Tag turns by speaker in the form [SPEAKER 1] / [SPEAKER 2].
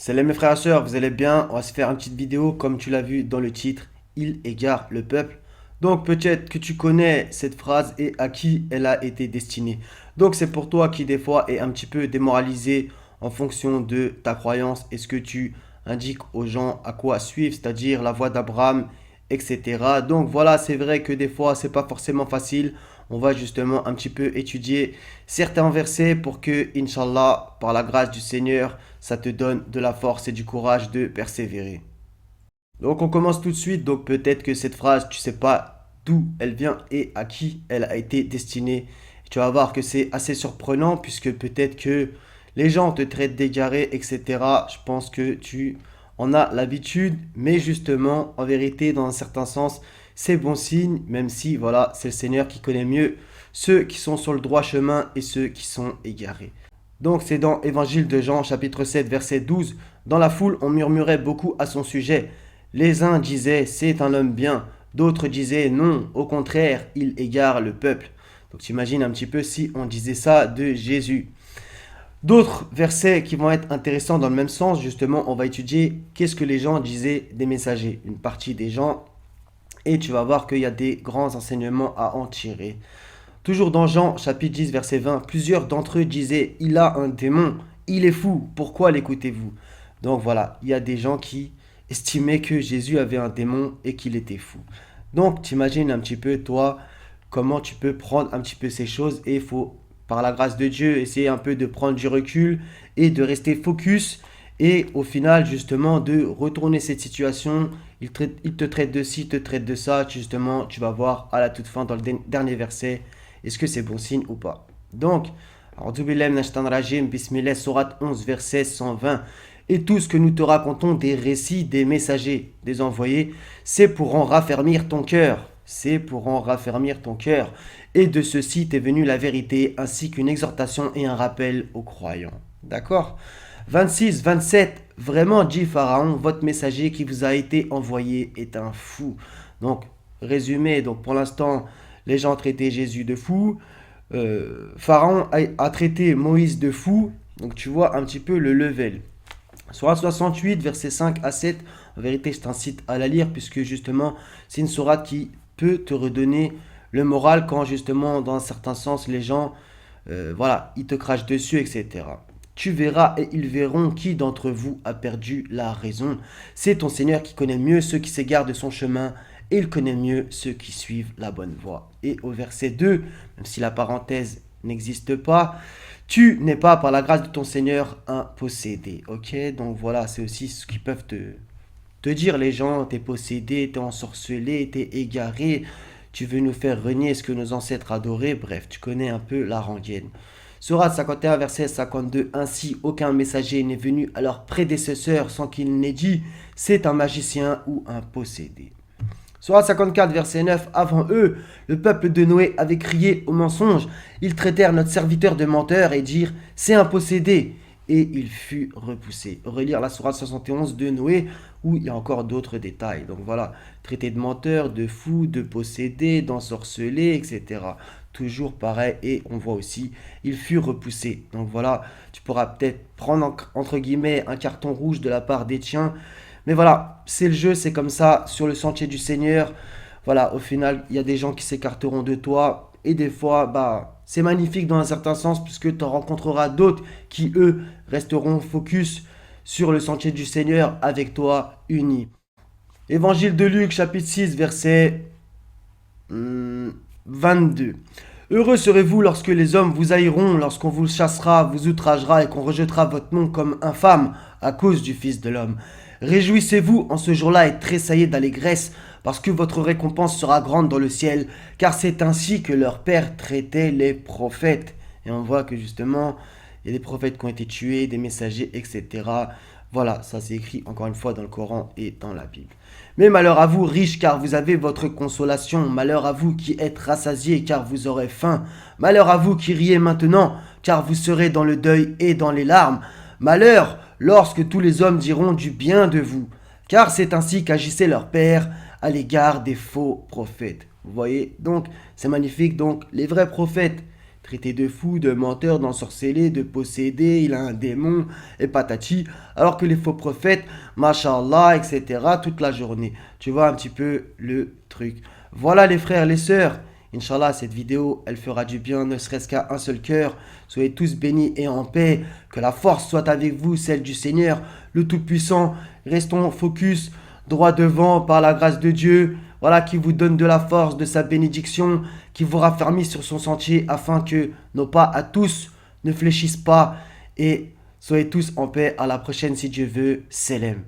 [SPEAKER 1] Salut mes frères et sœurs, vous allez bien? On va se faire une petite vidéo comme tu l'as vu dans le titre, il égare le peuple. Donc peut-être que tu connais cette phrase et à qui elle a été destinée. Donc c'est pour toi qui des fois est un petit peu démoralisé en fonction de ta croyance et ce que tu indiques aux gens à quoi suivre, c'est-à-dire la voie d'Abraham, etc. Donc voilà, c'est vrai que des fois c'est pas forcément facile. On va justement un petit peu étudier certains versets pour que, Inch'Allah, par la grâce du Seigneur, ça te donne de la force et du courage de persévérer. Donc on commence tout de suite. Donc peut-être que cette phrase, tu sais pas d'où elle vient et à qui elle a été destinée. Tu vas voir que c'est assez surprenant puisque peut-être que les gens te traitent d'égaré, etc. Je pense que tu en as l'habitude, mais justement, en vérité, dans un certain sens, c'est bon signe, même si, voilà, c'est le Seigneur qui connaît mieux ceux qui sont sur le droit chemin et ceux qui sont égarés. Donc c'est dans Évangile de Jean chapitre 7 verset 12. Dans la foule, on murmurait beaucoup à son sujet. Les uns disaient c'est un homme bien, d'autres disaient non, au contraire, il égare le peuple. Donc tu imagines un petit peu si on disait ça de Jésus. D'autres versets qui vont être intéressants dans le même sens, justement, on va étudier qu'est-ce que les gens disaient des messagers. Une partie des gens, et tu vas voir qu'il y a des grands enseignements à en tirer. Toujours dans Jean chapitre 10 verset 20, plusieurs d'entre eux disaient, il a un démon, il est fou, pourquoi l'écoutez-vous? Donc voilà, il y a des gens qui estimaient que Jésus avait un démon et qu'il était fou. Donc t'imagines un petit peu toi comment tu peux prendre un petit peu ces choses et il faut par la grâce de Dieu essayer un peu de prendre du recul et de rester focus et au final justement de retourner cette situation. Il te traite de ci, il te traite de ça, justement tu vas voir à la toute fin dans le dernier verset est-ce que c'est bon signe ou pas? Donc, Rajim, Bismillah, Sourate 11, verset 120. Et tout ce que nous te racontons des récits des messagers, des envoyés, c'est pour en raffermir ton cœur. C'est pour en raffermir ton cœur. Et de ceci t'est venue la vérité, ainsi qu'une exhortation et un rappel aux croyants. D'accord? 26, 27. Vraiment, dit Pharaon, votre messager qui vous a été envoyé est un fou. Donc, résumé, donc pour l'instant, les gens traitaient Jésus de fou. Pharaon a traité Moïse de fou. Donc tu vois un petit peu le level. Sourate 68, versets 5 à 7. En vérité, je t'incite à la lire puisque justement, c'est une sourate qui peut te redonner le moral quand justement, dans un certain sens, les gens, voilà, ils te crachent dessus, etc. Tu verras et ils verront qui d'entre vous a perdu la raison. C'est ton Seigneur qui connaît mieux ceux qui s'égarent de son chemin et il connaît mieux ceux qui suivent la bonne voie. Et au verset 2, même si la parenthèse n'existe pas, tu n'es pas par la grâce de ton Seigneur un possédé. Ok, donc voilà, c'est aussi ce qu'ils peuvent te dire les gens, t'es possédé, t'es ensorcelé, t'es égaré, tu veux nous faire renier ce que nos ancêtres adoraient, bref, tu connais un peu la rengaine. Sourate 51, verset 52. Ainsi, aucun messager n'est venu à leurs prédécesseurs sans qu'il n'ait dit c'est un magicien ou un possédé. Sourate 54, verset 9. Avant eux, le peuple de Noé avait crié au mensonge. Ils traitèrent notre serviteur de menteur et dirent c'est un possédé. Et il fut repoussé. Relire la sourate 71 de Noé où il y a encore d'autres détails. Donc voilà, traité de menteur, de fou, de possédé, d'ensorcelé, etc. Toujours pareil. Et on voit aussi, il fut repoussé. Donc voilà, tu pourras peut-être prendre entre guillemets un carton rouge de la part des tiens. Mais voilà, c'est le jeu, c'est comme ça, sur le sentier du Seigneur. Voilà, au final, il y a des gens qui s'écarteront de toi. Et des fois, bah, c'est magnifique dans un certain sens, puisque tu en rencontreras d'autres qui, eux, resteront focus sur le sentier du Seigneur avec toi, unis. Évangile de Luc, chapitre 6, verset 22. Heureux serez-vous lorsque les hommes vous haïront, lorsqu'on vous chassera, vous outragera et qu'on rejettera votre nom comme infâme à cause du Fils de l'homme. Réjouissez-vous en ce jour-là et tressaillez d'allégresse, parce que votre récompense sera grande dans le ciel, car c'est ainsi que leur père traitait les prophètes. Et on voit que justement, il y a des prophètes qui ont été tués, des messagers, etc. Voilà, ça c'est écrit encore une fois dans le Coran et dans la Bible. Mais malheur à vous, riches, car vous avez votre consolation. Malheur à vous qui êtes rassasiés, car vous aurez faim. Malheur à vous qui riez maintenant, car vous serez dans le deuil et dans les larmes. Malheur lorsque tous les hommes diront du bien de vous, car c'est ainsi qu'agissait leur père à l'égard des faux prophètes. Vous voyez, donc c'est magnifique. Donc les vrais prophètes traité de fou, de menteur, d'ensorcelé, de possédé, il a un démon, et patati. Alors que les faux prophètes, mashallah, etc., toute la journée. Tu vois un petit peu le truc. Voilà les frères, les sœurs. Inch'Allah, cette vidéo, elle fera du bien, ne serait-ce qu'à un seul cœur. Soyez tous bénis et en paix. Que la force soit avec vous, celle du Seigneur, le Tout-Puissant. Restons focus, droit devant, par la grâce de Dieu. Voilà, qui vous donne de la force, de sa bénédiction, qui vous raffermit sur son sentier, afin que nos pas à tous ne fléchissent pas. Et soyez tous en paix. À la prochaine, si Dieu veut. Selem.